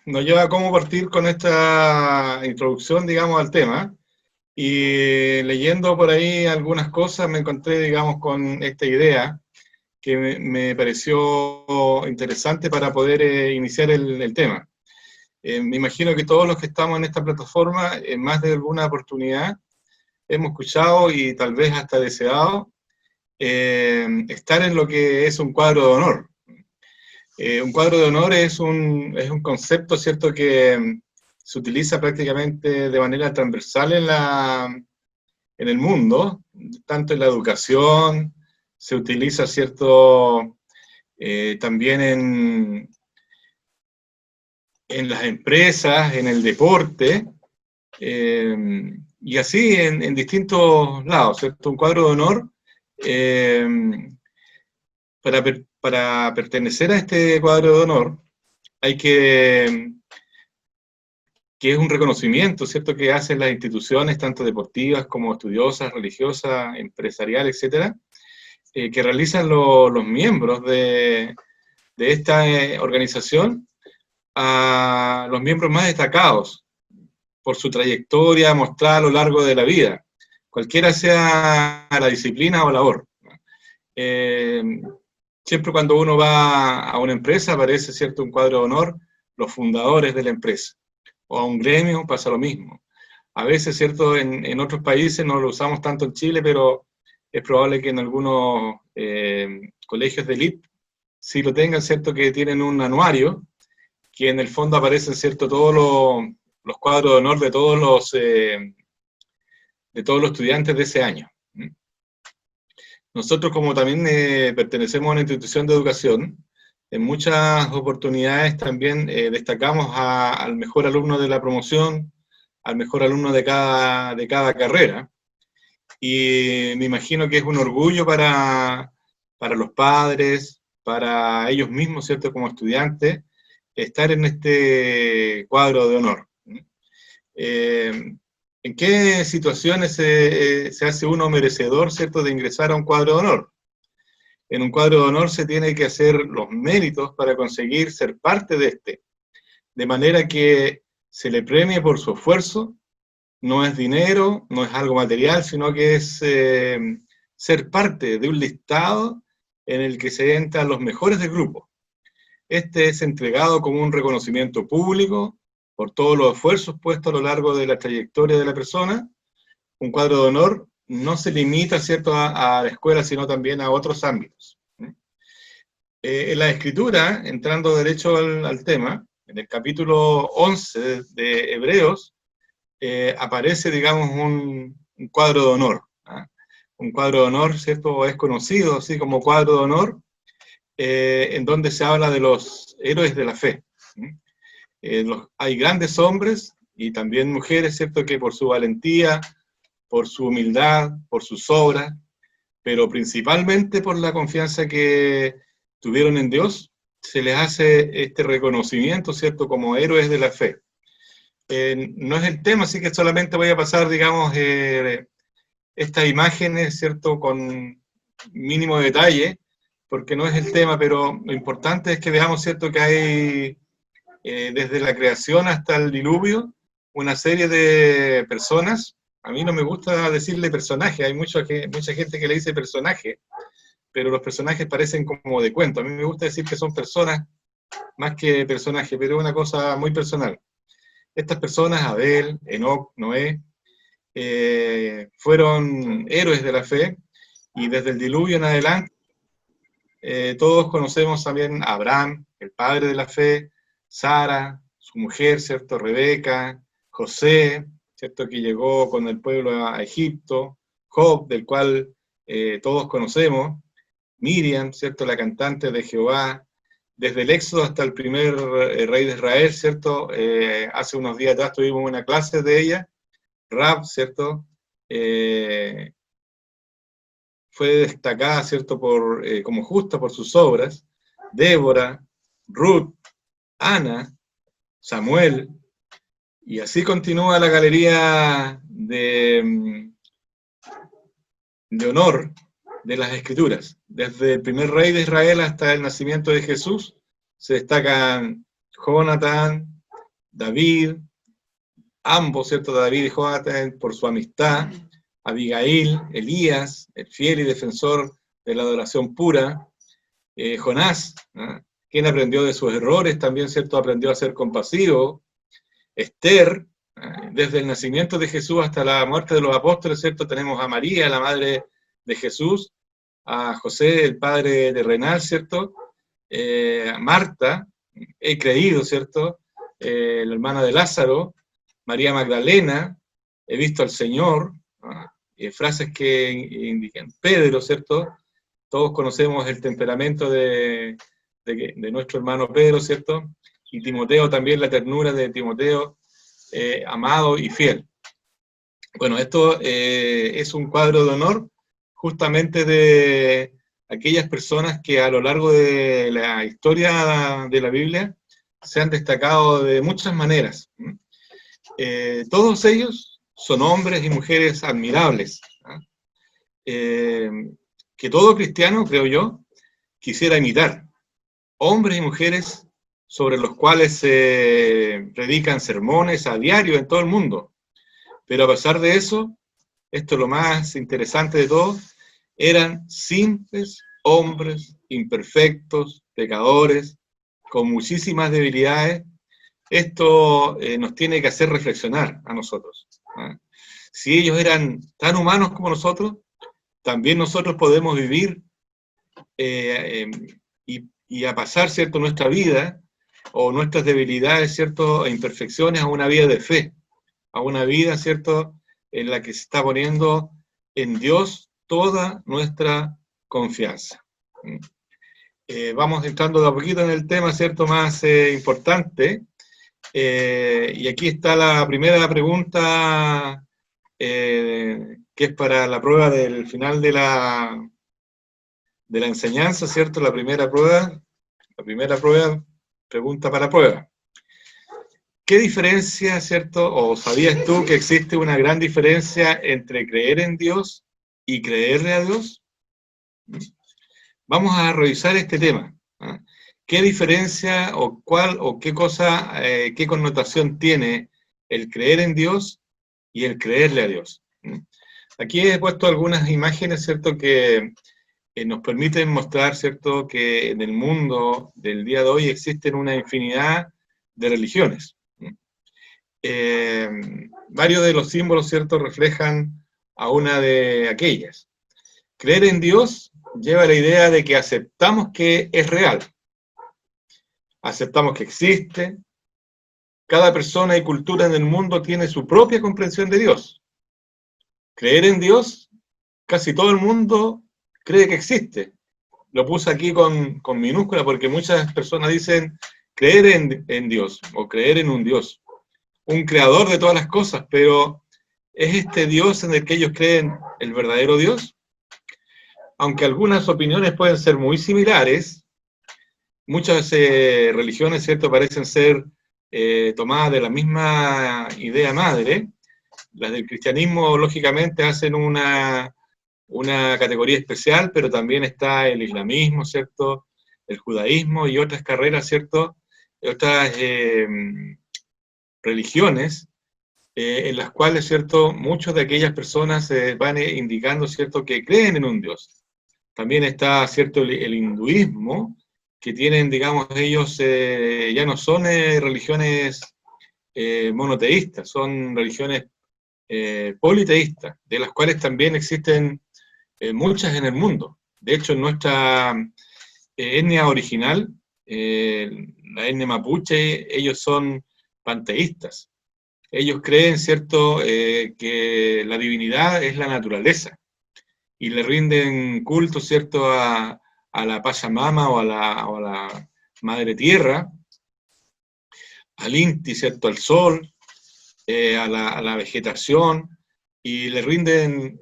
nos lleva a cómo partir con esta introducción, digamos, al tema. Y leyendo por ahí algunas cosas me encontré, digamos, con esta idea que me pareció interesante para poder iniciar el tema. Me imagino que todos los que estamos en esta plataforma, en más de alguna oportunidad, hemos escuchado y tal vez hasta deseado estar en lo que es un cuadro de honor. Un cuadro de honor es un concepto, ¿cierto?, que se utiliza prácticamente de manera transversal en el mundo, tanto en la educación, se utiliza, ¿cierto?, también en las empresas, en el deporte, y así en distintos lados, ¿cierto? Un cuadro de honor, eh, para pertenecer a este cuadro de honor, hay que es un reconocimiento, ¿cierto?, que hacen las instituciones, tanto deportivas como estudiosas, religiosas, empresariales, etcétera, que realizan los miembros de esta organización a los miembros más destacados por su trayectoria mostrada a lo largo de la vida, cualquiera sea la disciplina o labor. Eh, Siempre cuando uno va a una empresa aparece, ¿cierto?, un cuadro de honor, los fundadores de la empresa, o a un gremio pasa lo mismo. A veces, ¿cierto?, en otros países no lo usamos tanto en Chile, pero es probable que en algunos colegios de élite sí lo tengan, ¿cierto?, que tienen un anuario, que en el fondo aparecen, ¿cierto?, todos los cuadros de honor de todos los estudiantes de ese año. Nosotros, como también pertenecemos a una institución de educación, en muchas oportunidades también destacamos al mejor alumno de la promoción, al mejor alumno de cada carrera, y me imagino que es un orgullo para los padres, para ellos mismos, ¿cierto?, como estudiantes, estar en este cuadro de honor. ¿En qué situaciones se hace uno merecedor, ¿cierto?, de ingresar a un cuadro de honor? En un cuadro de honor se tiene que hacer los méritos para conseguir ser parte de este, de manera que se le premie por su esfuerzo. No es dinero, no es algo material, sino que es ser parte de un listado en el que se entran los mejores del grupo. Este es entregado como un reconocimiento público por todos los esfuerzos puestos a lo largo de la trayectoria de la persona. Un cuadro de honor no se limita, ¿cierto?, a la escuela, sino también a otros ámbitos. En la escritura, entrando derecho al tema, en el capítulo 11 de Hebreos, aparece, digamos, un cuadro de honor. ¿Ah? Un cuadro de honor, ¿cierto?, es conocido así como cuadro de honor, en donde se habla de los héroes de la fe. Hay grandes hombres y también mujeres, ¿cierto?, que por su valentía, por su humildad, por sus obras, pero principalmente por la confianza que tuvieron en Dios, se les hace este reconocimiento, ¿cierto?, como héroes de la fe. No es el tema, así que solamente voy a pasar, digamos, estas imágenes, ¿cierto?, con mínimo detalle, porque no es el tema, pero lo importante es que veamos, ¿cierto?, que hay, desde la creación hasta el diluvio, una serie de personas. A mí no me gusta decirle personaje, hay mucha gente que le dice personaje, pero los personajes parecen como de cuento. A mí me gusta decir que son personas más que personajes, pero es una cosa muy personal. Estas personas, Abel, Enoc, Noé, fueron héroes de la fe, y desde el diluvio en adelante, todos conocemos también a Abraham, el padre de la fe, Sara, su mujer, ¿cierto?, Rebeca, José, ¿cierto?, que llegó con el pueblo a Egipto, Job, del cual todos conocemos, Miriam, ¿cierto?, la cantante de Jehová, desde el Éxodo hasta el primer rey de Israel, ¿cierto? Hace unos días atrás tuvimos una clase de ella, Rab, ¿cierto? Fue destacada, ¿cierto?, como justa por sus obras. Débora, Ruth, Ana, Samuel, y así continúa la galería de honor de las Escrituras. Desde el primer rey de Israel hasta el nacimiento de Jesús, se destacan Jonatán, David, ambos, ¿cierto? David y Jonatán por su amistad, Abigail, Elías, el fiel y defensor de la adoración pura, Jonás, ¿no? Quien aprendió de sus errores, también, ¿cierto? Aprendió a ser compasivo, Esther, desde el nacimiento de Jesús hasta la muerte de los apóstoles, ¿cierto? Tenemos a María, la madre de Jesús, a José, el padre terrenal, ¿cierto? A Marta, he creído, ¿cierto? La hermana de Lázaro, María Magdalena, he visto al Señor, frases que indican Pedro, ¿cierto? Todos conocemos el temperamento de nuestro hermano Pedro, ¿cierto? Y Timoteo también, la ternura de Timoteo, amado y fiel. Bueno, esto es un cuadro de honor justamente de aquellas personas que a lo largo de la historia de la Biblia se han destacado de muchas maneras. Todos ellos son hombres y mujeres admirables, que todo cristiano, creo yo, quisiera imitar. Hombres y mujeres sobre los cuales se predican sermones a diario en todo el mundo. Pero a pesar de eso, esto es lo más interesante de todo, eran simples hombres imperfectos, pecadores, con muchísimas debilidades. Esto nos tiene que hacer reflexionar a nosotros. Si ellos eran tan humanos como nosotros, también nosotros podemos vivir y a pasar, ¿cierto?, nuestra vida o nuestras debilidades, ¿cierto?, e imperfecciones a una vida de fe, a una vida, ¿cierto?, en la que se está poniendo en Dios toda nuestra confianza. Vamos entrando de a poquito en el tema, ¿cierto?, más importante, y aquí está la primera pregunta, que es para la prueba del final de la enseñanza, ¿cierto? La primera prueba, pregunta para prueba. ¿Qué diferencia, cierto, o sabías tú que existe una gran diferencia entre creer en Dios y creerle a Dios? Vamos a revisar este tema. ¿Qué diferencia o cuál o qué cosa, qué connotación tiene el creer en Dios y el creerle a Dios? Aquí he puesto algunas imágenes, ¿cierto?, que nos permiten mostrar, ¿cierto?, que en el mundo del día de hoy existen una infinidad de religiones. Varios de los símbolos, ¿cierto?, reflejan a una de aquellas. Creer en Dios lleva la idea de que aceptamos que es real, aceptamos que existe. Cada persona y cultura en el mundo tiene su propia comprensión de Dios. Creer en Dios, casi todo el mundo cree que existe. Lo puse aquí con minúscula porque muchas personas dicen creer en Dios o creer en un Dios, un creador de todas las cosas, pero ¿es este Dios en el que ellos creen el verdadero Dios? Aunque algunas opiniones pueden ser muy similares, muchas religiones, ¿cierto?, parecen ser tomadas de la misma idea madre. Las del cristianismo, lógicamente, hacen una categoría especial, pero también está el islamismo, ¿cierto?, el judaísmo y otras carreras, ¿cierto?, otras religiones, en las cuales, ¿cierto?, muchas de aquellas personas van indicando, ¿cierto?, que creen en un Dios. También está, ¿cierto?, el hinduismo, que tienen, digamos, ellos ya no son religiones monoteístas, son religiones politeístas, de las cuales también existen muchas en el mundo. De hecho, en nuestra etnia original, la etnia mapuche, ellos son panteístas. Ellos creen, ¿cierto?, que la divinidad es la naturaleza y le rinden culto, ¿cierto?, a la Pachamama o a la Madre Tierra, al Inti, ¿cierto?, al sol, a la vegetación, y le rinden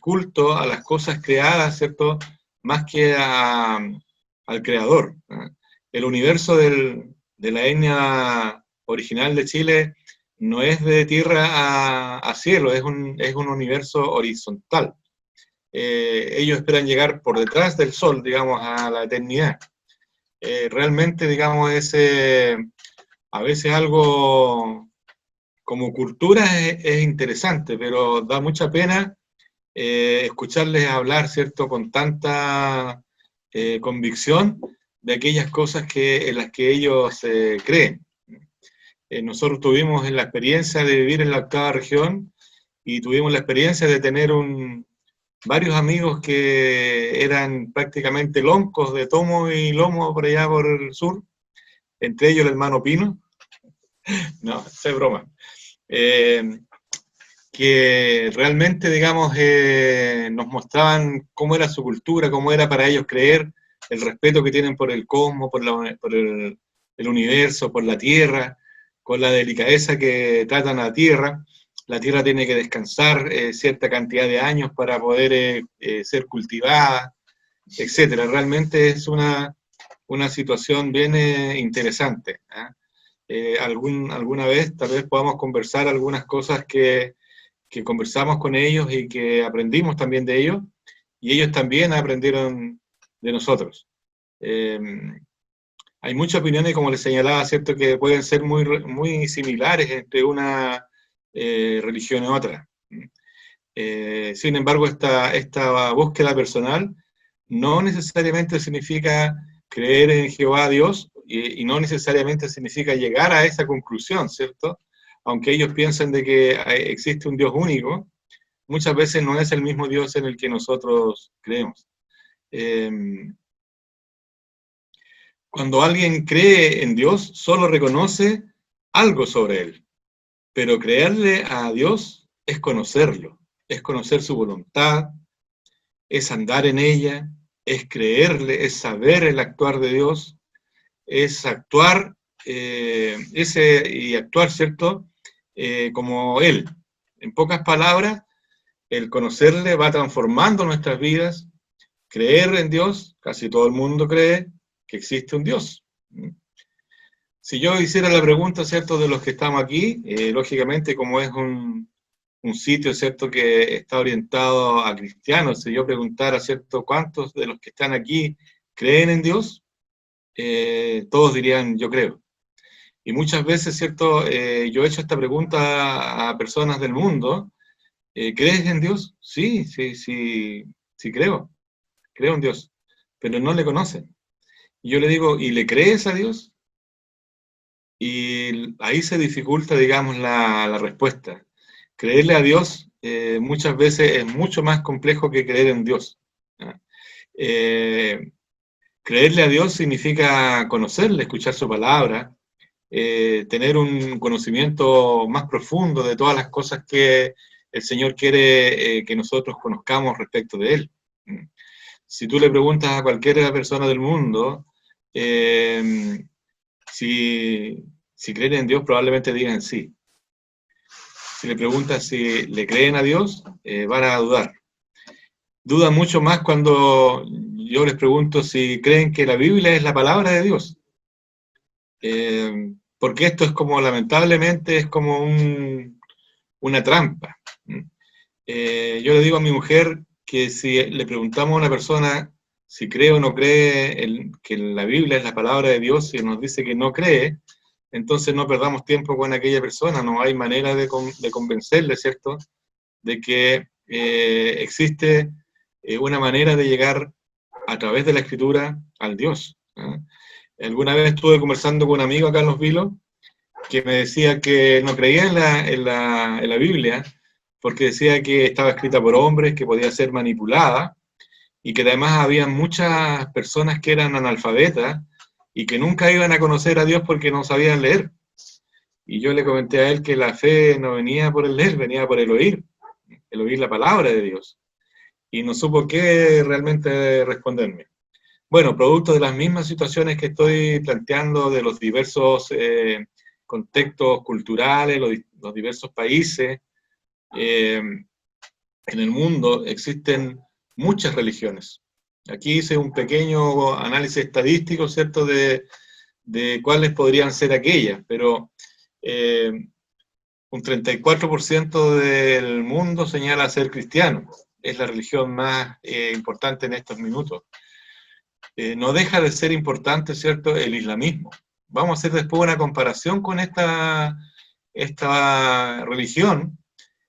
culto a las cosas creadas, ¿cierto?, más que al creador. El universo de la etnia original de Chile no es de tierra a cielo, es un universo horizontal. Ellos esperan llegar por detrás del sol, digamos, a la eternidad. Realmente, digamos, es a veces algo como cultura es interesante, pero da mucha pena escucharles hablar, ¿cierto?, con tanta convicción de aquellas cosas en las que ellos creen. Nosotros tuvimos la experiencia de vivir en la octava región y tuvimos la experiencia de tener varios amigos que eran prácticamente loncos de tomo y lomo por allá por el sur, entre ellos el hermano Pino. No, es broma. Que realmente, digamos, nos mostraban cómo era su cultura, cómo era para ellos creer, el respeto que tienen por el cosmos, por el universo, por la Tierra, con la delicadeza que tratan a la Tierra. La Tierra tiene que descansar cierta cantidad de años para poder ser cultivada, etcétera. Realmente es una situación bien interesante. Alguna vez tal vez podamos conversar algunas cosas que conversamos con ellos y que aprendimos también de ellos, y ellos también aprendieron de nosotros. Hay muchas opiniones, como les señalaba, ¿cierto?, que pueden ser muy similares entre una religión y otra. Sin embargo, esta búsqueda personal no necesariamente significa creer en Jehová Dios, y no necesariamente significa llegar a esa conclusión, ¿cierto? Aunque ellos piensen de que existe un Dios único, muchas veces no es el mismo Dios en el que nosotros creemos. Cuando alguien cree en Dios, solo reconoce algo sobre Él, pero creerle a Dios es conocerlo, es conocer su voluntad, es andar en ella, es creerle, es saber el actuar de Dios, es actuar, y actuar, ¿cierto?, como Él. En pocas palabras, el conocerle va transformando nuestras vidas. Creer en Dios, casi todo el mundo cree que existe un Dios. Si yo hiciera la pregunta, ¿cierto?, de los que estamos aquí, lógicamente, como es un sitio, ¿cierto?, que está orientado a cristianos, si yo preguntara, ¿cierto?, ¿cuántos de los que están aquí creen en Dios? Todos dirían, yo creo. Y muchas veces, ¿cierto?, yo he hecho esta pregunta a personas del mundo, ¿crees en Dios? Sí, sí, sí, sí creo en Dios, pero no le conocen. Y yo le digo, ¿y le crees a Dios? Y ahí se dificulta, digamos, la respuesta. Creerle a Dios muchas veces es mucho más complejo que creer en Dios. Creerle a Dios significa conocerle, escuchar su palabra, tener un conocimiento más profundo de todas las cosas que el Señor quiere que nosotros conozcamos respecto de Él. Si tú le preguntas a cualquier persona del mundo si creen en Dios, probablemente digan sí. Si le preguntas si le creen a Dios, van a dudar. Dudan mucho más cuando yo les pregunto si creen que la Biblia es la palabra de Dios. Porque esto es como, lamentablemente, es como una trampa. Yo le digo a mi mujer que si le preguntamos a una persona si cree o no cree que la Biblia es la palabra de Dios, y nos dice que no cree, entonces no perdamos tiempo con aquella persona, no hay manera de convencerle, ¿cierto?, de que existe una manera de llegar a través de la Escritura al Dios. Alguna vez estuve conversando con un amigo acá en Los Vilos, que me decía que no creía en la Biblia, porque decía que estaba escrita por hombres, que podía ser manipulada, y que además había muchas personas que eran analfabetas y que nunca iban a conocer a Dios porque no sabían leer. Y yo le comenté a él que la fe no venía por el leer, venía por el oír la palabra de Dios. Y no supo qué realmente responderme. Bueno, producto de las mismas situaciones que estoy planteando, de los diversos contextos culturales, los diversos países en el mundo, existen muchas religiones. Aquí hice un pequeño análisis estadístico, ¿cierto?, de cuáles podrían ser aquellas, pero un 34% del mundo señala ser cristiano. Es la religión más importante en estos minutos. No deja de ser importante, ¿cierto?, el islamismo. vamos a hacer después una comparación con esta religión,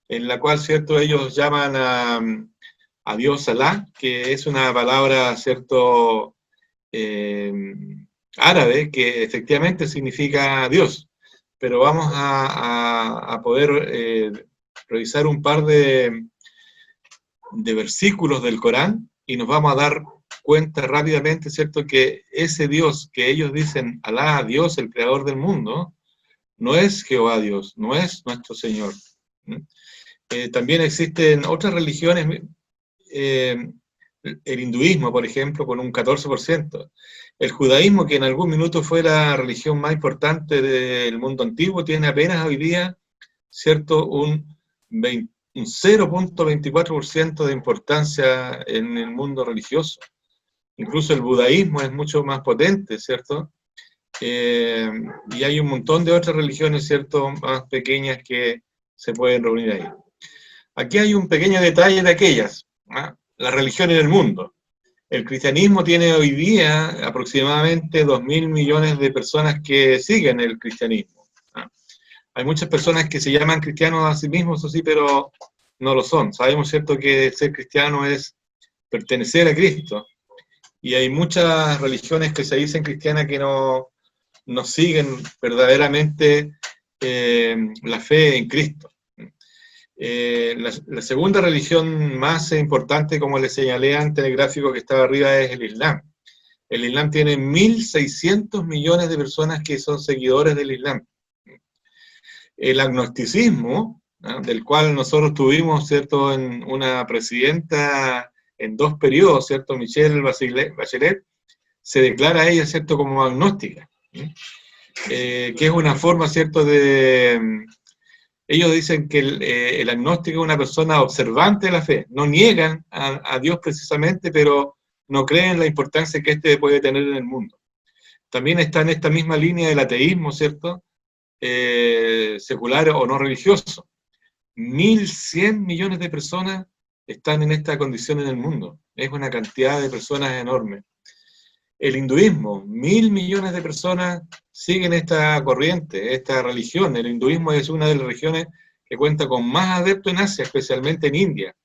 en la cual, ¿cierto?, ellos llaman a Dios Alá, que es una palabra, ¿cierto?, árabe, que efectivamente significa Dios. Pero vamos a poder revisar un par de versículos del Corán y nos vamos a dar cuenta rápidamente, ¿cierto?, que ese Dios que ellos dicen, Alá, Dios, el creador del mundo, no es Jehová Dios, no es nuestro Señor. También existen otras religiones, el hinduismo, por ejemplo, con un 14%. El judaísmo, que en algún minuto fue la religión más importante del mundo antiguo, tiene apenas hoy día, ¿cierto?, un 0.24% de importancia en el mundo religioso. Incluso el budaísmo es mucho más potente, ¿cierto? Y hay un montón de otras religiones, ¿cierto?, más pequeñas que se pueden reunir ahí. Aquí hay un pequeño detalle de aquellas, ¿ah? Las religiones del mundo. El cristianismo tiene hoy día aproximadamente 2.000 millones de personas que siguen el cristianismo, ¿ah? Hay muchas personas que se llaman cristianos a sí mismos, eso sí, pero no lo son. Sabemos, ¿cierto?, que ser cristiano es pertenecer a Cristo. Y hay muchas religiones que se dicen cristianas que no siguen verdaderamente la fe en Cristo. La segunda religión más importante, como les señalé antes en el gráfico que estaba arriba, es el Islam. El Islam tiene 1.600 millones de personas que son seguidores del Islam. El agnosticismo, ¿no?, del cual nosotros tuvimos, ¿cierto?, en una presidenta en 2 periodos, ¿cierto?, Michelle Bachelet, se declara ella, ¿cierto?, como agnóstica, que es una forma, ¿cierto?, de... Ellos dicen que el agnóstico es una persona observante de la fe. No niegan a Dios precisamente, pero no creen la importancia que éste puede tener en el mundo. También está en esta misma línea del ateísmo, ¿cierto?, secular o no religioso. 1.100 millones de personas están en esta condición en el mundo. Es una cantidad de personas enorme. El hinduismo, 1.000 millones de personas siguen esta corriente, esta religión. El hinduismo es una de las religiones que cuenta con más adeptos en Asia, especialmente en India.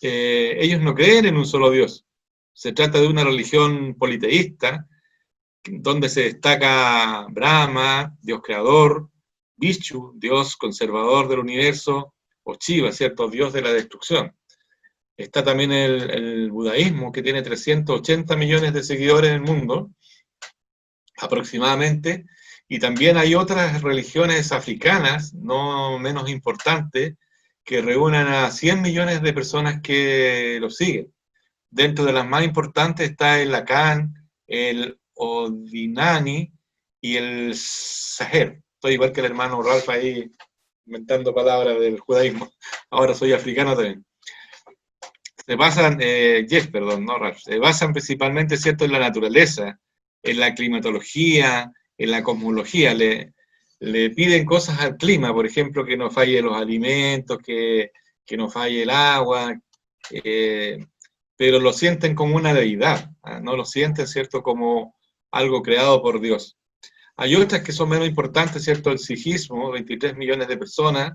Ellos no creen en un solo Dios. Se trata de una religión politeísta, donde se destaca Brahma, Dios creador, Vishnu, Dios conservador del universo, o Shiva, ¿cierto?, Dios de la destrucción. Está también el budaísmo, que tiene 380 millones de seguidores en el mundo, aproximadamente, y también hay otras religiones africanas, no menos importantes, que reúnen a 100 millones de personas que lo siguen. Dentro de las más importantes está el Lacan, el Odinani y el Saher. Estoy igual que el hermano Ralph ahí, inventando palabras del judaísmo. Ahora soy africano también. Se basan, no Ralph, se basan principalmente, ¿cierto?, en la naturaleza, en la climatología, en la cosmología. Le piden cosas al clima, por ejemplo, que no falle los alimentos, que no falle el agua, pero lo sienten como una deidad, ¿eh? No lo sienten, ¿cierto?, como algo creado por Dios. Hay otras que son menos importantes, ¿cierto?, el sijismo, 23 millones de personas,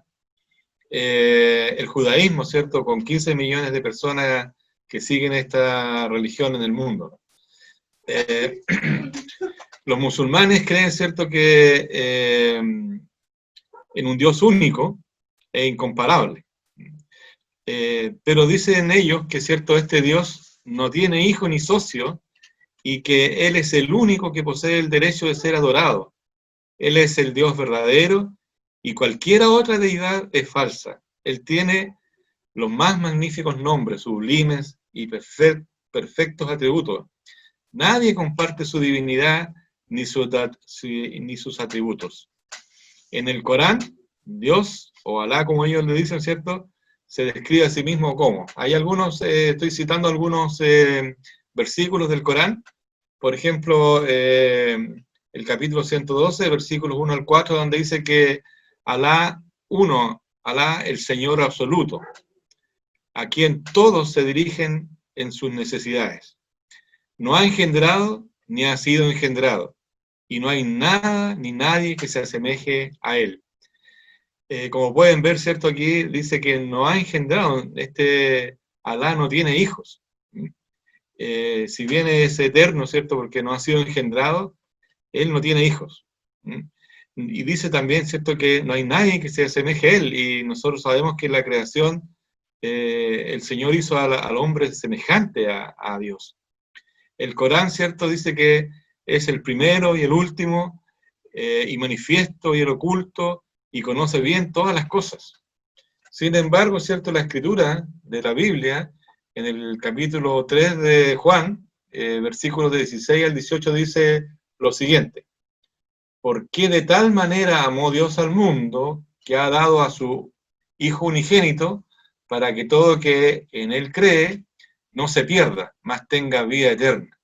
el judaísmo, ¿cierto?, con 15 millones de personas que siguen esta religión en el mundo. Los musulmanes creen, ¿cierto?, que en un Dios único e incomparable. Pero dicen ellos que, ¿cierto?, este Dios no tiene hijo ni socio y que Él es el único que posee el derecho de ser adorado. Él es el Dios verdadero y cualquier otra deidad es falsa. Él tiene los más magníficos nombres, sublimes y perfectos atributos. Nadie comparte su divinidad ni sus atributos. En el Corán, Dios, o Alá como ellos le dicen, ¿cierto?, se describe a sí mismo como. Hay algunos, estoy citando algunos versículos del Corán, por ejemplo, el capítulo 112, versículos 1 al 4, donde dice que Alá, Alá, el Señor absoluto, a quien todos se dirigen en sus necesidades. No ha engendrado ni ha sido engendrado. y no hay nada ni nadie que se asemeje a él. Como pueden ver, ¿cierto? Aquí dice que no ha engendrado, Alá no tiene hijos. Si bien es eterno, ¿cierto? Porque no ha sido engendrado, él no tiene hijos. Y dice también, ¿cierto?, que no hay nadie que se asemeje a él, y nosotros sabemos que en la creación el Señor hizo al hombre semejante a Dios. El Corán, ¿cierto?, dice que es el primero y el último, y manifiesto y el oculto, y conoce bien todas las cosas. Sin embargo, ¿cierto?, la escritura de la Biblia, en el capítulo 3 de Juan, versículos de 16 al 18, dice lo siguiente: porque de tal manera amó Dios al mundo, que ha dado a su Hijo unigénito, para que todo que en él cree no se pierda, mas tenga vida eterna.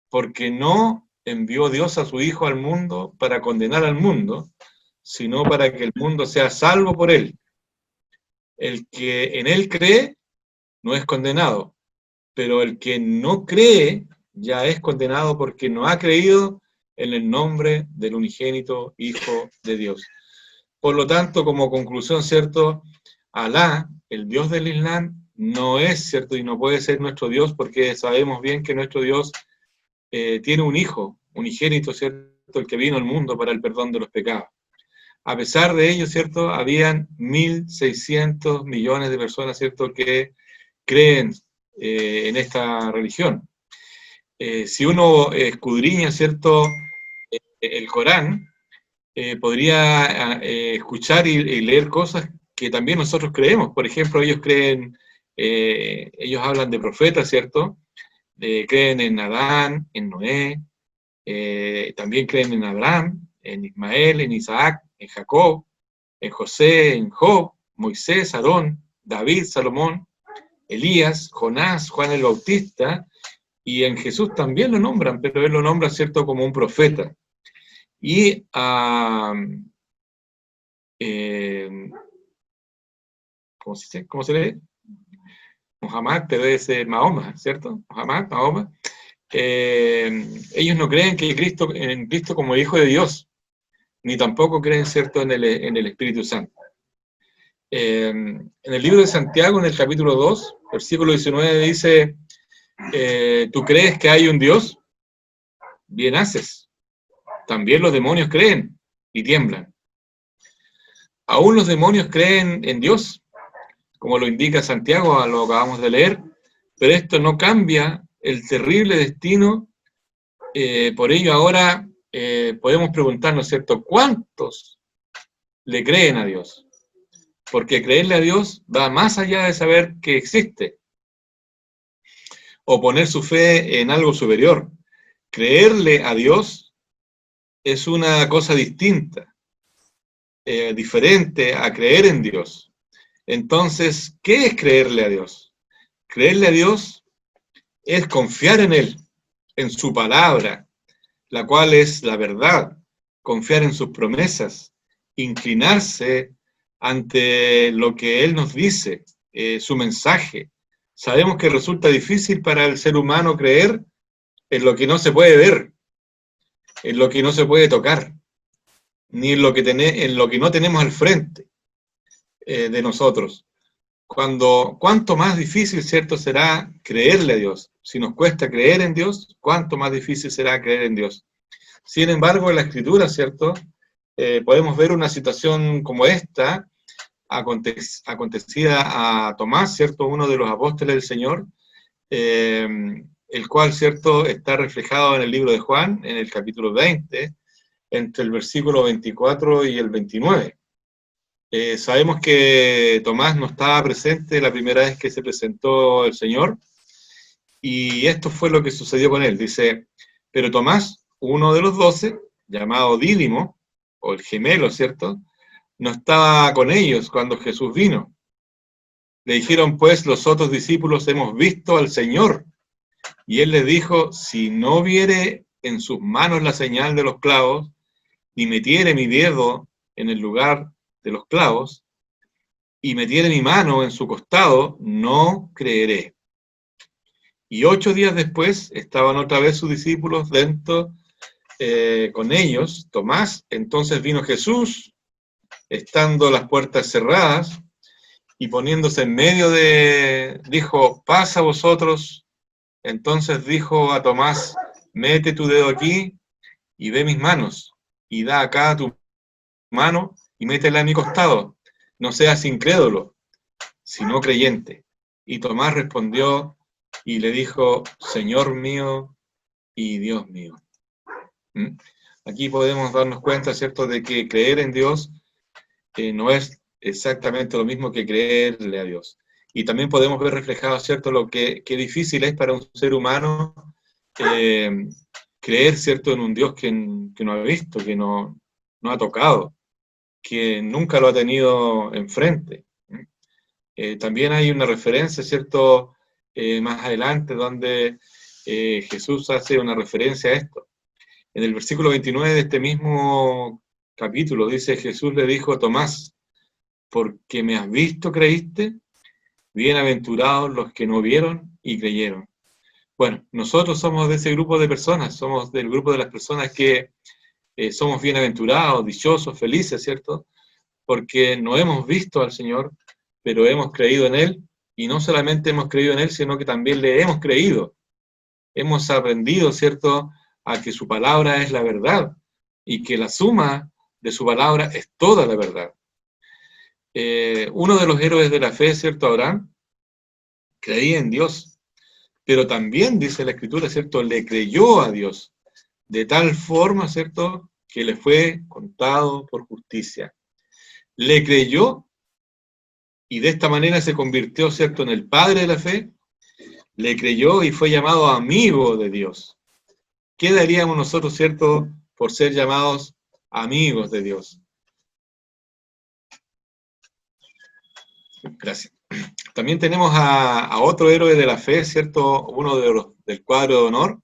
Porque no envió Dios a su Hijo al mundo para condenar al mundo, sino para que el mundo sea salvo por él. El que en él cree no es condenado, pero el que no cree ya es condenado porque no ha creído en el nombre del unigénito Hijo de Dios. Por lo tanto, como conclusión, ¿cierto?, Alá, el Dios del Islam, no es, ¿cierto?, y no puede ser nuestro Dios, porque sabemos bien que nuestro Dios tiene un Hijo unigénito, ¿cierto?, el que vino al mundo para el perdón de los pecados. A pesar de ello, ¿cierto?, habían 1.600 millones de personas, ¿cierto?, que creen en esta religión. Si uno escudriña, ¿cierto?, el Corán, podría escuchar y leer cosas que también nosotros creemos. Por ejemplo, ellos creen, ellos hablan de profetas, ¿cierto? Creen en Adán, en Noé, también creen en Abraham, en Ismael, en Isaac, en Jacob, en José, en Job, Moisés, Aarón, David, Salomón, Elías, Jonás, Juan el Bautista, y en Jesús también lo nombran, pero él lo nombra, ¿cierto?, como un profeta. Y ¿cómo se lee? Muhammad, pero es Mahoma, ¿cierto? Mahoma. Ellos no creen que en Cristo como Hijo de Dios, ni tampoco creen, ¿cierto?, en el Espíritu Santo. En el libro de Santiago, en el capítulo 2, versículo 19, dice: ¿tú crees que hay un Dios? Bien haces. También los demonios creen y tiemblan. Aún los demonios creen en Dios, como lo indica Santiago, lo acabamos de leer, pero esto no cambia el terrible destino. Por ello ahora podemos preguntarnos, ¿cierto?, ¿cuántos le creen a Dios? Porque creerle a Dios va más allá de saber que existe o poner su fe en algo superior. Creerle a Dios es una cosa distinta, diferente a creer en Dios. Entonces, ¿qué es creerle a Dios? Creerle a Dios es confiar en Él, en su palabra, la cual es la verdad, confiar en sus promesas, inclinarse ante lo que Él nos dice, su mensaje. Sabemos que resulta difícil para el ser humano creer en lo que no se puede ver, en lo que no se puede tocar, ni en lo que no tenemos al frente de nosotros. Cuánto más difícil, ¿cierto?, será creerle a Dios. Si nos cuesta creer en Dios, cuánto más difícil será creer en Dios. Sin embargo, en la Escritura, ¿cierto?, podemos ver una situación como esta, acontecida a Tomás, ¿cierto?, uno de los apóstoles del Señor, el cual, ¿cierto?, está reflejado en el libro de Juan, en el capítulo 20, entre el versículo 24 y el 29. Sabemos que Tomás no estaba presente la primera vez que se presentó el Señor, y esto fue lo que sucedió con él. Dice: pero Tomás, uno de los 12, llamado Dídimo, o el gemelo, ¿cierto?, no estaba con ellos cuando Jesús vino. Le dijeron pues los otros discípulos: hemos visto al Señor. Y él les dijo: si no viere en sus manos la señal de los clavos, y metiere mi dedo en el lugar de los clavos, y metiere mi mano en su costado, no creeré. Y 8 días después estaban otra vez sus discípulos dentro con ellos, Tomás, entonces vino Jesús, estando las puertas cerradas, y poniéndose en medio dijo, pasa vosotros. Entonces dijo a Tomás, mete tu dedo aquí y ve mis manos, y da acá tu mano y métela en mi costado. No seas incrédulo, sino creyente. Y Tomás respondió y le dijo, Señor mío y Dios mío. ¿Mm? Aquí podemos darnos cuenta, ¿cierto?, de que creer en Dios no es exactamente lo mismo que creerle a Dios. Y también podemos ver reflejado, ¿cierto?, lo que difícil es para un ser humano creer, ¿cierto?, en un Dios que no ha visto, que no ha tocado, que nunca lo ha tenido enfrente. También hay una referencia, ¿cierto?, más adelante, donde Jesús hace una referencia a esto. En el versículo 29 de este mismo capítulo dice, Jesús le dijo a Tomás, porque me has visto, creíste, bienaventurados los que no vieron y creyeron. Bueno, nosotros somos de ese grupo de personas, somos del grupo de las personas que somos bienaventurados, dichosos, felices, ¿cierto? Porque no hemos visto al Señor, pero hemos creído en Él, y no solamente hemos creído en Él, sino que también le hemos creído. Hemos aprendido, ¿cierto?, a que su palabra es la verdad, y que la suma de su palabra es toda la verdad. Uno de los héroes de la fe, ¿cierto?, Abraham, creía en Dios, pero también, dice la Escritura, ¿cierto?, le creyó a Dios, de tal forma, ¿cierto?, que le fue contado por justicia. Le creyó, y de esta manera se convirtió, ¿cierto?, en el padre de la fe, le creyó y fue llamado amigo de Dios. ¿Qué daríamos nosotros, ¿cierto?, por ser llamados amigos de Dios? Gracias. También tenemos a otro héroe de la fe, ¿cierto?, uno de los del cuadro de honor,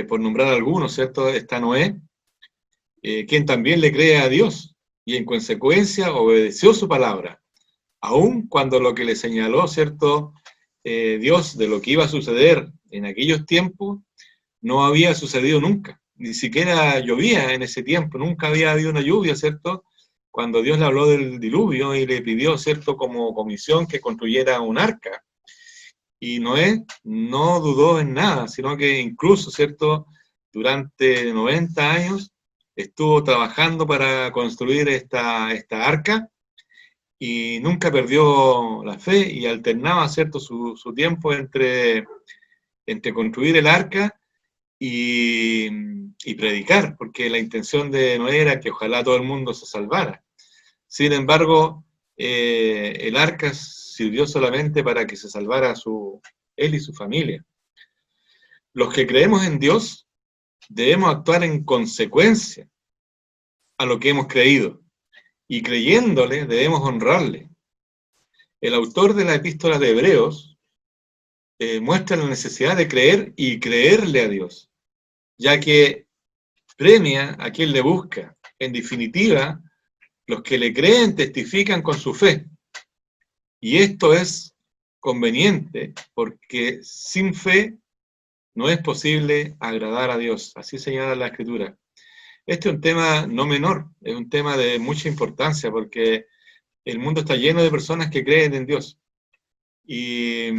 por nombrar algunos, ¿cierto?, está Noé, quien también le cree a Dios, y en consecuencia obedeció su palabra, aun cuando lo que le señaló, ¿cierto?, Dios de lo que iba a suceder en aquellos tiempos, no había sucedido nunca, ni siquiera llovía en ese tiempo, nunca había habido una lluvia, ¿cierto?, cuando Dios le habló del diluvio y le pidió, ¿cierto?, como comisión que construyera un arca. Y Noé no dudó en nada, sino que incluso, ¿cierto?, durante 90 años estuvo trabajando para construir esta arca y nunca perdió la fe y alternaba, ¿cierto?, su tiempo entre construir el arca y predicar, porque la intención de Noé era que ojalá todo el mundo se salvara. Sin embargo, el arca sirvió solamente para que se salvara él y su familia. Los que creemos en Dios debemos actuar en consecuencia a lo que hemos creído, y creyéndole debemos honrarle. El autor de la epístola de Hebreos muestra la necesidad de creer y creerle a Dios, ya que premia a quien le busca. En definitiva, los que le creen testifican con su fe. Y esto es conveniente porque sin fe no es posible agradar a Dios. Así señala la Escritura. Este es un tema no menor, es un tema de mucha importancia porque el mundo está lleno de personas que creen en Dios y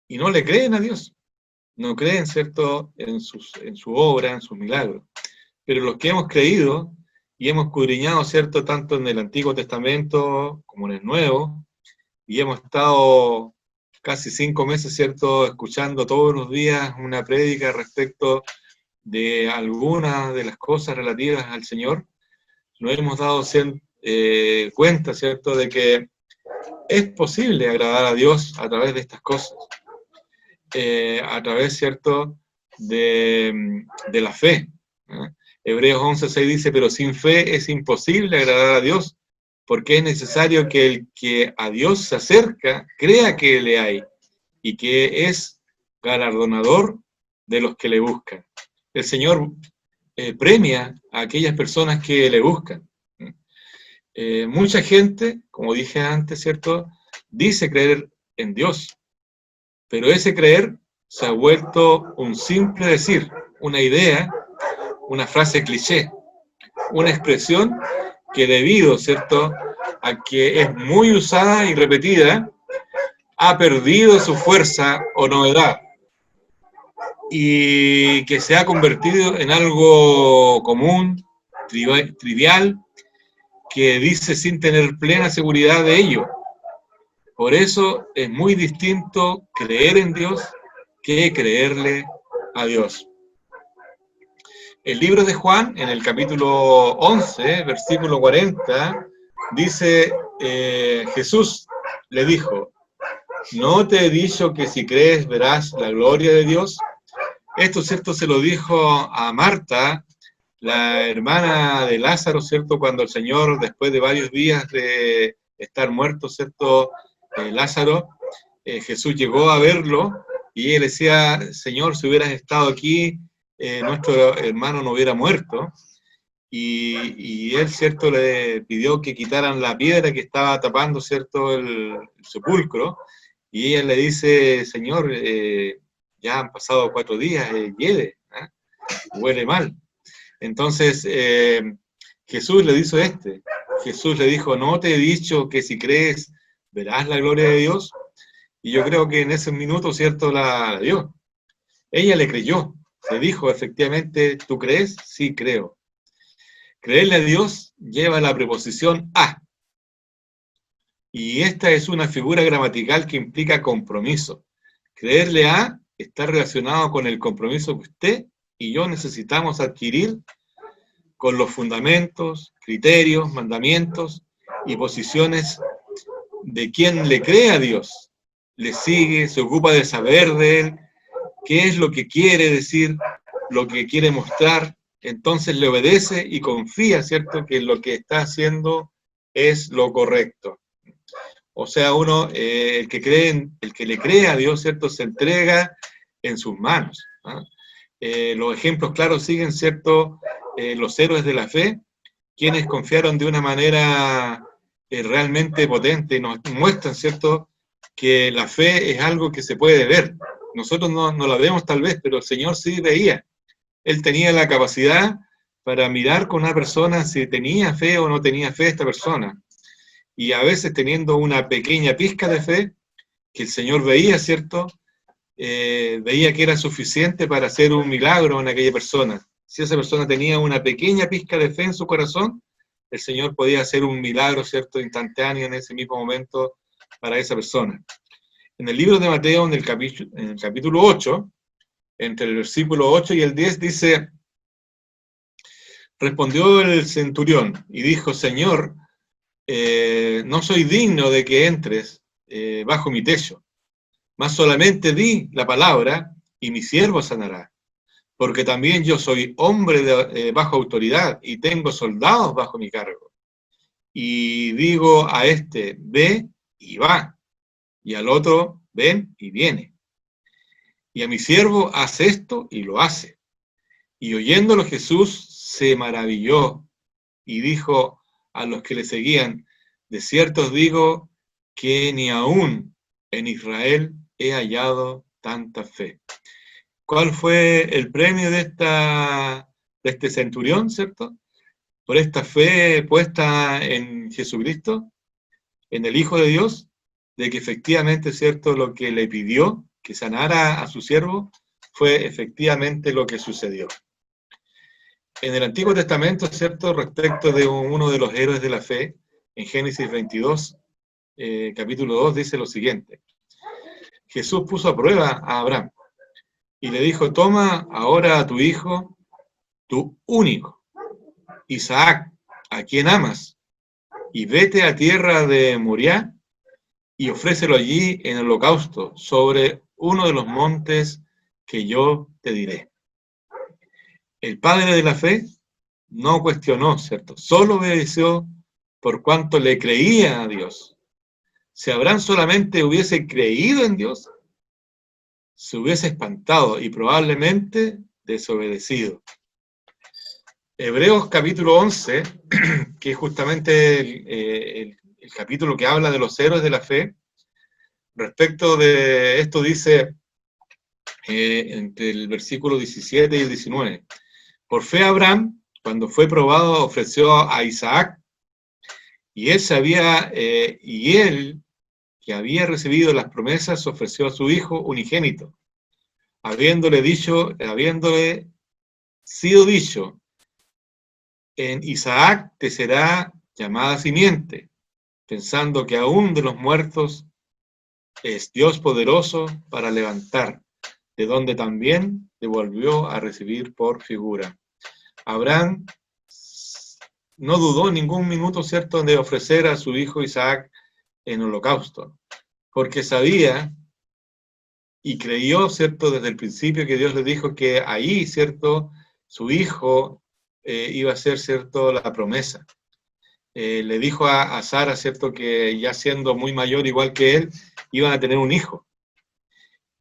no le creen a Dios. No creen, ¿cierto?, en su obra, en sus milagros. Pero los que hemos creído y hemos escudriñado, ¿cierto?, tanto en el Antiguo Testamento como en el Nuevo, y hemos estado casi 5 meses, ¿cierto?, escuchando todos los días una prédica respecto de algunas de las cosas relativas al Señor, nos hemos dado cuenta, ¿cierto?, de que es posible agradar a Dios a través de estas cosas, a través, ¿cierto?, de la fe. Hebreos 11:6 dice, pero sin fe es imposible agradar a Dios, porque es necesario que el que a Dios se acerca crea que le hay y que es galardonador de los que le buscan. El Señor premia a aquellas personas que le buscan. Mucha gente, como dije antes, ¿cierto?, dice creer en Dios, pero ese creer se ha vuelto un simple decir, una idea, una frase cliché, una expresión que debido, ¿cierto?, a que es muy usada y repetida, ha perdido su fuerza o novedad y que se ha convertido en algo común, trivial, que dice sin tener plena seguridad de ello. Por eso es muy distinto creer en Dios que creerle a Dios. El libro de Juan, en el capítulo 11, versículo 40, dice, Jesús le dijo, ¿no te he dicho que si crees verás la gloria de Dios? Esto, ¿cierto?, se lo dijo a Marta, la hermana de Lázaro, ¿cierto?, cuando el Señor, después de varios días de estar muerto, ¿cierto?, Lázaro, Jesús llegó a verlo y él decía, Señor, si hubieras estado aquí, nuestro hermano no hubiera muerto. Y él, ¿cierto?, le pidió que quitaran la piedra que estaba tapando, ¿cierto?, el sepulcro. Y ella le dice, Señor, ya han pasado 4 días, hiede, ¿eh? Huele mal. Entonces, Jesús le dijo Jesús le dijo, ¿no te he dicho que si crees verás la gloria de Dios? Y yo creo que en ese minuto, ¿cierto?, la dio. Ella le creyó, le dijo, efectivamente, ¿tú crees? Sí, creo. Creerle a Dios lleva la preposición a. Y esta es una figura gramatical que implica compromiso. Creerle a está relacionado con el compromiso que usted y yo necesitamos adquirir con los fundamentos, criterios, mandamientos y posiciones de quien le cree a Dios. Le sigue, se ocupa de saber de Él, qué es lo que quiere decir, lo que quiere mostrar, entonces le obedece y confía, ¿cierto?, que lo que está haciendo es lo correcto. O sea, uno, el que le cree a Dios, ¿cierto?, se entrega en sus manos, ¿no? Los ejemplos claros siguen, ¿cierto?, los héroes de la fe, quienes confiaron de una manera realmente potente, nos muestran, ¿cierto?, que la fe es algo que se puede ver. Nosotros no la vemos tal vez, pero el Señor sí veía. Él tenía la capacidad para mirar con una persona si tenía fe o no tenía fe esta persona. Y a veces teniendo una pequeña pizca de fe, que el Señor veía, ¿cierto?, veía que era suficiente para hacer un milagro en aquella persona. Si esa persona tenía una pequeña pizca de fe en su corazón, el Señor podía hacer un milagro, ¿cierto?, instantáneo en ese mismo momento para esa persona. En el libro de Mateo, en el capítulo 8, entre el versículo 8 y el 10, dice, respondió el centurión y dijo, Señor, no soy digno de que entres bajo mi techo, mas solamente di la palabra y mi siervo sanará, porque también yo soy hombre bajo autoridad y tengo soldados bajo mi cargo. Y digo a este, ve y va, y al otro, ven y viene. Y a mi siervo, haz esto y lo hace. Y oyéndolo Jesús se maravilló y dijo a los que le seguían, de cierto os digo que ni aún en Israel he hallado tanta fe. ¿Cuál fue el premio de este centurión, cierto? Por esta fe puesta en Jesucristo, en el Hijo de Dios, de que efectivamente, cierto, lo que le pidió, que sanara a su siervo, fue efectivamente lo que sucedió. En el Antiguo Testamento, cierto, respecto de uno de los héroes de la fe, en Génesis 22, capítulo 2, dice lo siguiente. Jesús puso a prueba a Abraham y le dijo, toma ahora a tu hijo, tu único, Isaac, a quien amas, y vete a tierra de Moriah y ofrécelo allí en holocausto sobre uno de los montes que yo te diré. El padre de la fe no cuestionó, ¿cierto? Solo obedeció por cuanto le creía a Dios. Si Abraham solamente hubiese creído en Dios, se hubiese espantado y probablemente desobedecido. Hebreos capítulo 11, que es justamente el capítulo que habla de los héroes de la fe, respecto de esto dice, entre el versículo 17 y el 19. Por fe Abraham, cuando fue probado, ofreció a Isaac, y él, que había recibido las promesas, ofreció a su hijo unigénito, habiéndole sido dicho, en Isaac te será llamada simiente, pensando que aún de los muertos es Dios poderoso para levantar, de donde también le volvió a recibir por figura. Abraham no dudó ningún minuto, ¿cierto?, de ofrecer a su hijo Isaac en holocausto, porque sabía y creyó, ¿cierto?, desde el principio que Dios le dijo que ahí, ¿cierto?, su hijo iba a ser, ¿cierto?, la promesa. Le dijo a Sara, ¿cierto?, que ya siendo muy mayor, igual que él, iban a tener un hijo.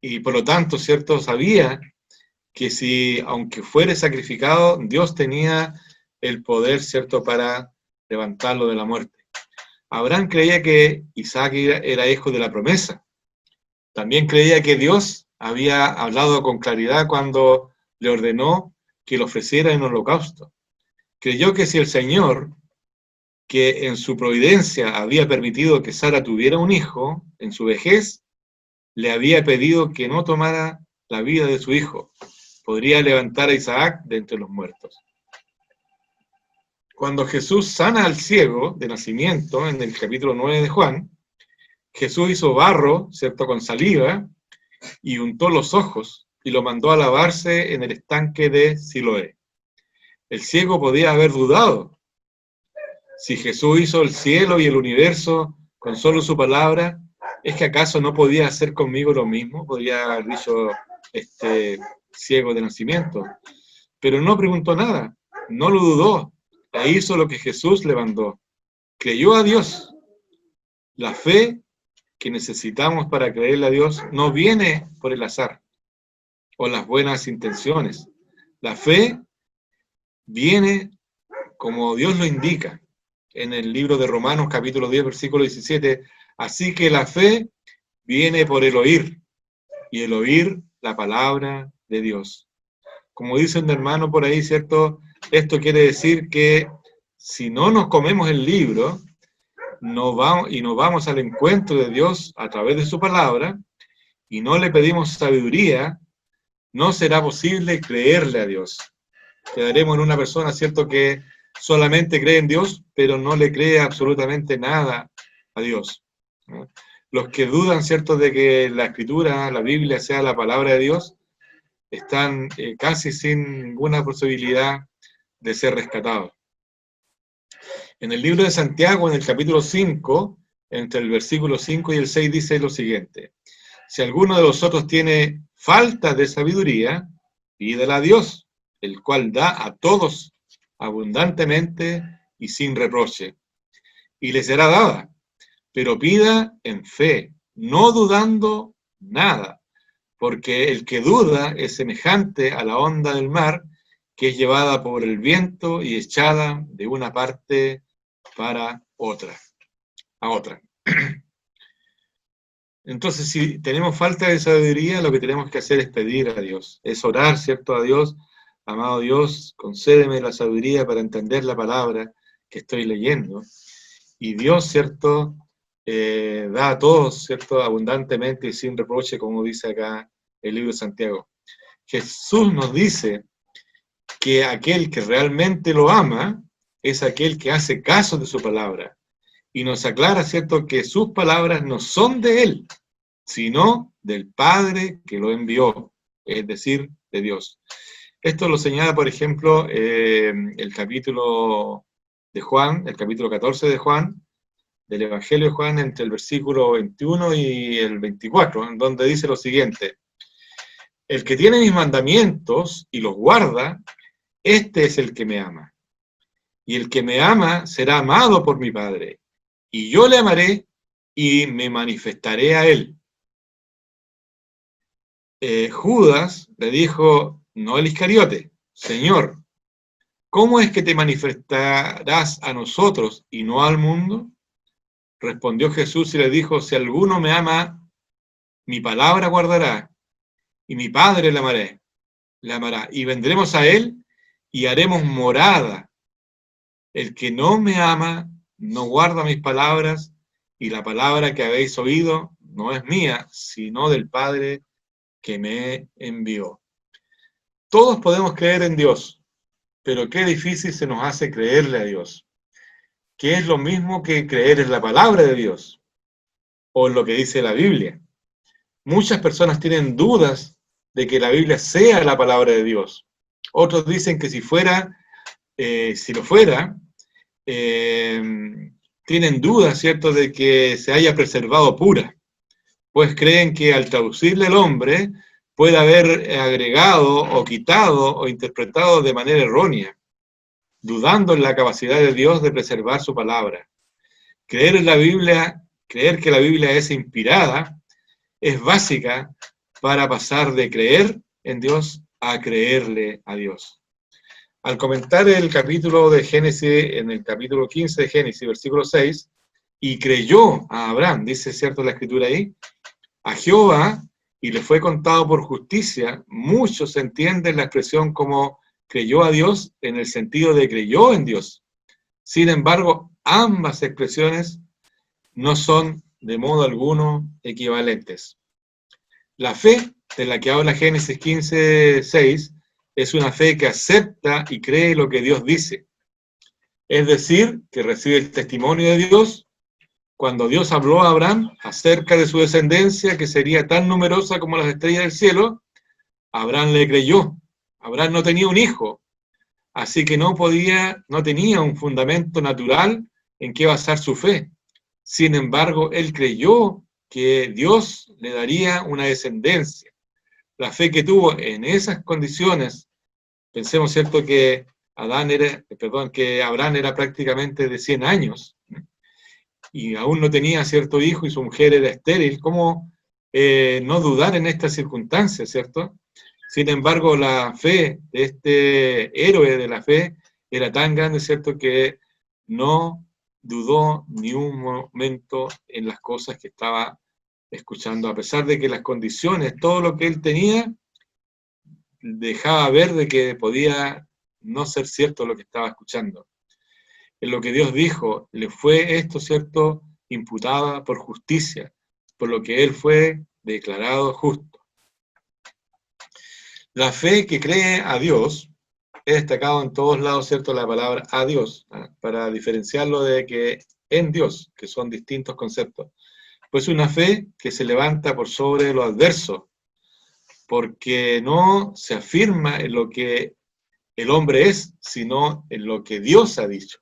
Y por lo tanto, ¿cierto?, sabía que si, aunque fuere sacrificado, Dios tenía el poder, ¿cierto?, para levantarlo de la muerte. Abraham creía que Isaac era hijo de la promesa. También creía que Dios había hablado con claridad cuando le ordenó que lo ofreciera en holocausto. Creyó que si el Señor, que en su providencia había permitido que Sara tuviera un hijo en su vejez, le había pedido que no tomara la vida de su hijo, podría levantar a Isaac de entre los muertos. Cuando Jesús sana al ciego de nacimiento, en el capítulo 9 de Juan, Jesús hizo barro, ¿cierto?, con saliva, y untó los ojos, y lo mandó a lavarse en el estanque de Siloé. El ciego podía haber dudado. Si Jesús hizo el cielo y el universo con solo su palabra, ¿es que acaso no podía hacer conmigo lo mismo? Podría haber dicho este ciego de nacimiento. Pero no preguntó nada, no lo dudó, e hizo lo que Jesús le mandó. Creyó a Dios. La fe que necesitamos para creerle a Dios no viene por el azar o las buenas intenciones. La fe viene como Dios lo indica en el libro de Romanos capítulo 10 versículo 17. Así que la fe viene por el oír, y el oír la palabra de Dios. Como dice un hermano por ahí, ¿cierto? Esto quiere decir que si no nos comemos el libro nos vamos al encuentro de Dios a través de su palabra y no le pedimos sabiduría, no será posible creerle a Dios. Quedaremos en una persona, ¿cierto?, que solamente cree en Dios, pero no le cree absolutamente nada a Dios, ¿no? Los que dudan, ¿cierto?, de que la Escritura, la Biblia, sea la palabra de Dios, están casi sin ninguna posibilidad de ser rescatados. En el libro de Santiago, en el capítulo 5, entre el versículo 5 y el 6, dice lo siguiente: si alguno de vosotros tiene falta de sabiduría, pídela a Dios, el cual da a todos abundantemente y sin reproche, y le será dada, pero pida en fe, no dudando nada, porque el que duda es semejante a la onda del mar, que es llevada por el viento y echada de una parte para otra, a otra. Entonces, si tenemos falta de sabiduría, lo que tenemos que hacer es pedir a Dios, es orar, ¿cierto?, a Dios. Amado Dios, concédeme la sabiduría para entender la palabra que estoy leyendo. Y Dios, ¿cierto?, da a todos, ¿cierto?, abundantemente y sin reproche, como dice acá el libro de Santiago. Jesús nos dice que aquel que realmente lo ama es aquel que hace caso de su palabra. Y nos aclara, ¿cierto?, que sus palabras no son de él, sino del Padre que lo envió, es decir, de Dios. Esto lo señala, por ejemplo, el capítulo de Juan, el capítulo 14 de Juan, del Evangelio de Juan, entre el versículo 21 y el 24, en donde dice lo siguiente: el que tiene mis mandamientos y los guarda, este es el que me ama. Y el que me ama será amado por mi Padre, y yo le amaré y me manifestaré a él. Judas le dijo, no el Iscariote: Señor, ¿cómo es que te manifestarás a nosotros y no al mundo? Respondió Jesús y le dijo, si alguno me ama, mi palabra guardará, y mi Padre le amará, y vendremos a él y haremos morada. El que no me ama, no guarda mis palabras, y la palabra que habéis oído no es mía, sino del Padre que me envió. Todos podemos creer en Dios, pero qué difícil se nos hace creerle a Dios, que es lo mismo que creer en la palabra de Dios, o en lo que dice la Biblia. Muchas personas tienen dudas de que la Biblia sea la palabra de Dios. Otros dicen que si lo fuera, tienen dudas, ¿cierto?, de que se haya preservado pura, pues creen que al traducirle el hombre puede haber agregado o quitado o interpretado de manera errónea, dudando en la capacidad de Dios de preservar su palabra. Creer que la Biblia es inspirada, es básica para pasar de creer en Dios a creerle a Dios. Al comentar el capítulo de Génesis, en el capítulo 15 de Génesis, versículo 6, y creyó a Abraham, dice cierto la escritura ahí, a Jehová, y le fue contado por justicia. Muchos entienden la expresión como creyó a Dios en el sentido de creyó en Dios. Sin embargo, ambas expresiones no son de modo alguno equivalentes. La fe de la que habla Génesis 15:6 es una fe que acepta y cree lo que Dios dice. Es decir, que recibe el testimonio de Dios. Cuando Dios habló a Abraham acerca de su descendencia, que sería tan numerosa como las estrellas del cielo, Abraham le creyó. Abraham no tenía un hijo, así que no tenía un fundamento natural en que basar su fe. Sin embargo, él creyó que Dios le daría una descendencia. La fe que tuvo en esas condiciones, pensemos, ¿cierto?, que Abraham era prácticamente de 100 años, y aún no tenía cierto hijo y su mujer era estéril. ¿Cómo no dudar en estas circunstancias, cierto? Sin embargo, la fe de este héroe de la fe era tan grande, cierto, que no dudó ni un momento en las cosas que estaba escuchando, a pesar de que las condiciones, todo lo que él tenía, dejaba ver de que podía no ser cierto lo que estaba escuchando. En lo que Dios dijo, le fue esto, ¿cierto?, imputada por justicia, por lo que él fue declarado justo. La fe que cree a Dios, he destacado en todos lados, ¿cierto?, la palabra a Dios, para diferenciarlo de que en Dios, que son distintos conceptos. Pues una fe que se levanta por sobre lo adverso, porque no se afirma en lo que el hombre es, sino en lo que Dios ha dicho.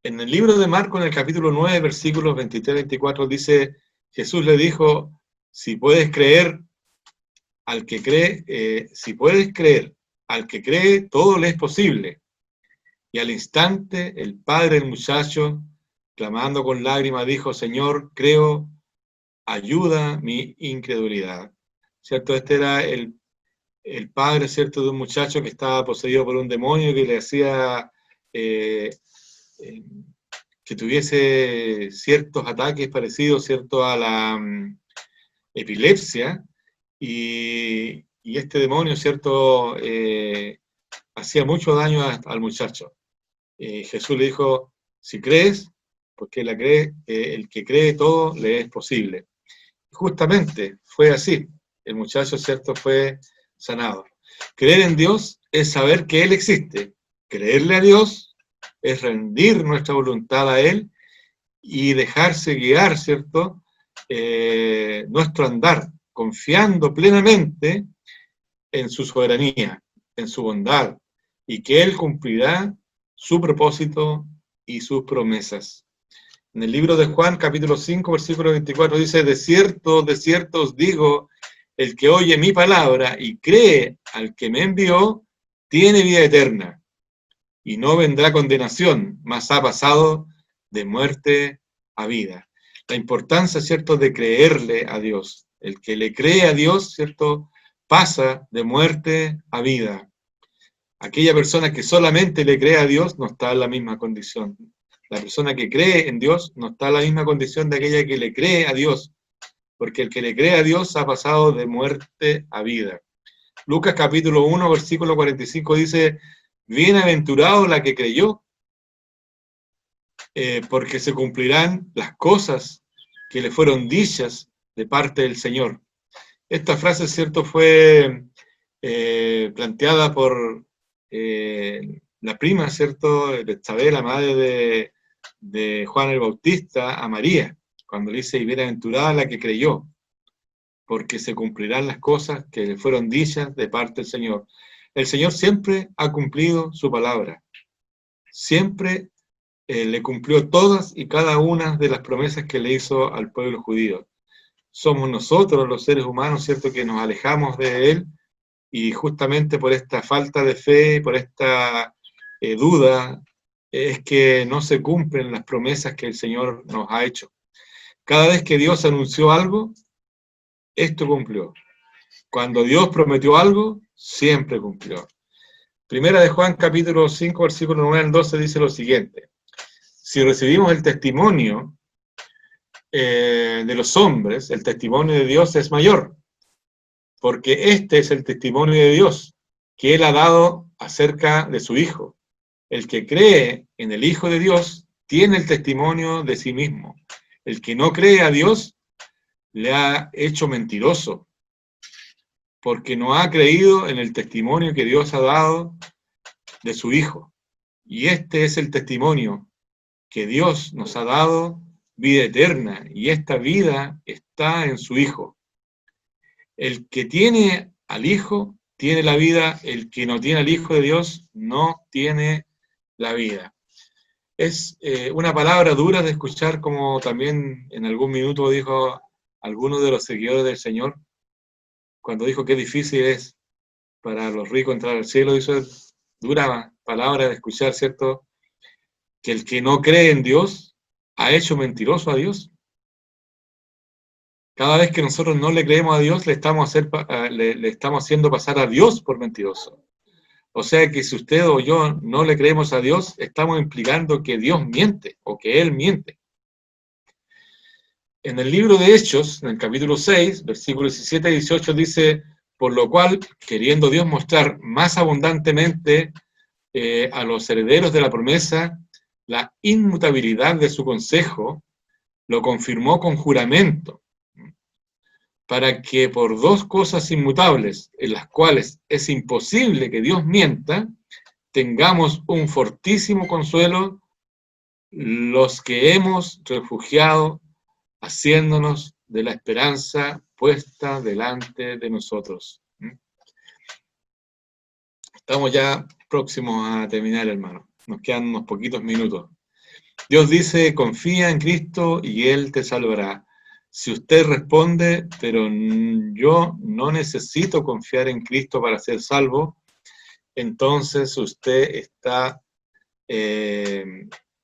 En el libro de Marcos, en el capítulo 9, versículos 23-24, dice, Jesús le dijo, si puedes creer al que cree, todo le es posible. Y al instante, el padre del muchacho, clamando con lágrimas, dijo, Señor, creo, ayuda mi incredulidad. ¿Cierto? Este era el padre, ¿cierto?, de un muchacho que estaba poseído por un demonio que le hacía que tuviese ciertos ataques parecidos, ¿cierto?, a la epilepsia, y este demonio, ¿cierto?, hacía mucho daño al muchacho. Jesús le dijo, si crees, porque el que cree todo le es posible. Justamente fue así. El muchacho, ¿cierto?, fue sanado. Creer en Dios es saber que Él existe. Creerle a Dios es rendir nuestra voluntad a Él y dejarse guiar, ¿cierto?, nuestro andar, confiando plenamente en su soberanía, en su bondad, y que Él cumplirá su propósito y sus promesas. En el libro de Juan, capítulo 5, versículo 24, dice, de cierto os digo, el que oye mi palabra y cree al que me envió, tiene vida eterna, y no vendrá condenación, mas ha pasado de muerte a vida. La importancia, ¿cierto?, de creerle a Dios. El que le cree a Dios, ¿cierto?, pasa de muerte a vida. Aquella persona que solamente le cree a Dios no está en la misma condición. La persona que cree en Dios no está en la misma condición de aquella que le cree a Dios. porque el que le cree a Dios ha pasado de muerte a vida. Lucas capítulo 1, versículo 45 dice, bienaventurado la que creyó, porque se cumplirán las cosas que le fueron dichas de parte del Señor. Esta frase, cierto, fue planteada por la prima, cierto, de Isabel, la madre de Juan el Bautista, a María, cuando le dice, y bienaventurada la que creyó, porque se cumplirán las cosas que le fueron dichas de parte del Señor. El Señor siempre ha cumplido su palabra, siempre le cumplió todas y cada una de las promesas que le hizo al pueblo judío. Somos nosotros, los seres humanos, ¿cierto?, que nos alejamos de Él, y justamente por esta falta de fe, por esta duda, es que no se cumplen las promesas que el Señor nos ha hecho. Cada vez que Dios anunció algo, esto cumplió. Cuando Dios prometió algo, siempre cumplió. Primera de Juan, capítulo 5, versículo 9 al 12, dice lo siguiente. Si recibimos el testimonio de los hombres, el testimonio de Dios es mayor, porque este es el testimonio de Dios, que Él ha dado acerca de su Hijo. El que cree en el Hijo de Dios tiene el testimonio de sí mismo. El que no cree a Dios le ha hecho mentiroso, porque no ha creído en el testimonio que Dios ha dado de su Hijo. Y este es el testimonio, que Dios nos ha dado vida eterna, y esta vida está en su Hijo. El que tiene al Hijo tiene la vida, el que no tiene al Hijo de Dios no tiene la vida. Es una palabra dura de escuchar, como también en algún minuto dijo alguno de los seguidores del Señor, cuando dijo que difícil es para los ricos entrar al cielo. Eso es dura palabra de escuchar, ¿cierto? Que el que no cree en Dios ha hecho mentiroso a Dios. Cada vez que nosotros no le creemos a Dios, le estamos haciendo pasar a Dios por mentiroso. O sea que si usted o yo no le creemos a Dios, estamos implicando que Dios miente o que Él miente. En el libro de Hechos, en el capítulo 6, versículos 17 y 18, dice, por lo cual, queriendo Dios mostrar más abundantemente a los herederos de la promesa la inmutabilidad de su consejo, lo confirmó con juramento, para que por dos cosas inmutables, en las cuales es imposible que Dios mienta, tengamos un fortísimo consuelo los que hemos refugiado, haciéndonos de la esperanza puesta delante de nosotros. Estamos ya próximos a terminar, hermano. Nos quedan unos poquitos minutos. Dios dice, confía en Cristo y Él te salvará. Si usted responde, pero yo no necesito confiar en Cristo para ser salvo, entonces usted está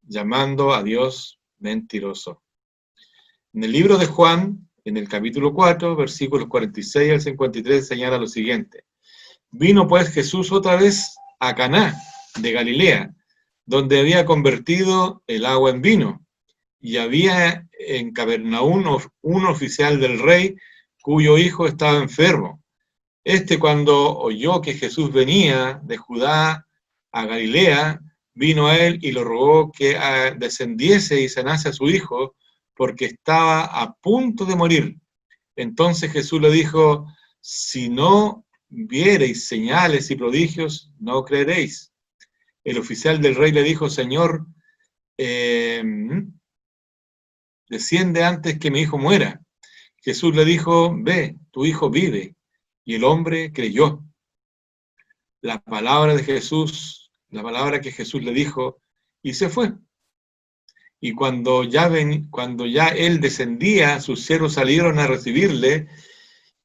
llamando a Dios mentiroso. En el libro de Juan, en el capítulo 4, versículos 46 al 53, señala lo siguiente. Vino pues Jesús otra vez a Caná de Galilea, donde había convertido el agua en vino, y había en Capernaum un oficial del rey cuyo hijo estaba enfermo. Este, cuando oyó que Jesús venía de Judá a Galilea, vino a él y lo rogó que descendiese y sanase a su hijo, porque estaba a punto de morir. Entonces Jesús le dijo, si no viereis señales y prodigios, no creeréis. El oficial del rey le dijo, Señor, desciende antes que mi hijo muera. Jesús le dijo, ve, tu hijo vive. Y el hombre creyó. La palabra de Jesús, la palabra que Jesús le dijo, y se fue. Y cuando ya él descendía, sus siervos salieron a recibirle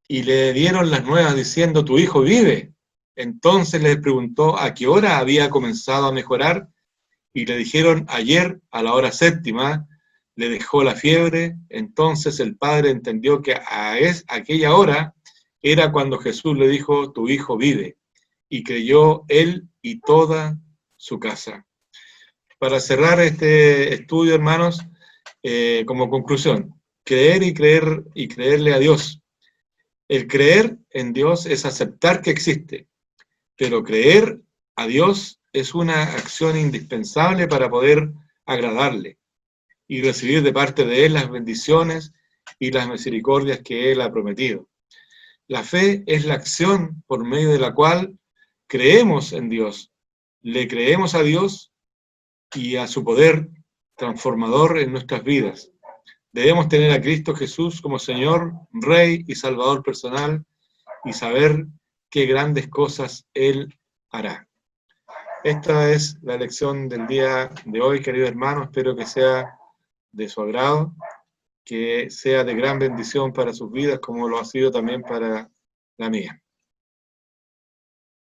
y le dieron las nuevas diciendo, tu hijo vive. Entonces les preguntó a qué hora había comenzado a mejorar, y le dijeron, ayer a la hora 7:00 le dejó la fiebre. Entonces el padre entendió que aquella hora era cuando Jesús le dijo, tu hijo vive, y creyó él y toda su casa. Para cerrar este estudio, hermanos, como conclusión, creer y creerle a Dios. El creer en Dios es aceptar que existe, pero creer a Dios es una acción indispensable para poder agradarle y recibir de parte de Él las bendiciones y las misericordias que Él ha prometido. La fe es la acción por medio de la cual creemos en Dios, le creemos a Dios y a su poder transformador en nuestras vidas. Debemos tener a Cristo Jesús como Señor, Rey y Salvador personal y saber qué grandes cosas Él hará. Esta es la lección del día de hoy, querido hermano. Espero que sea de su agrado, que sea de gran bendición para sus vidas, como lo ha sido también para la mía.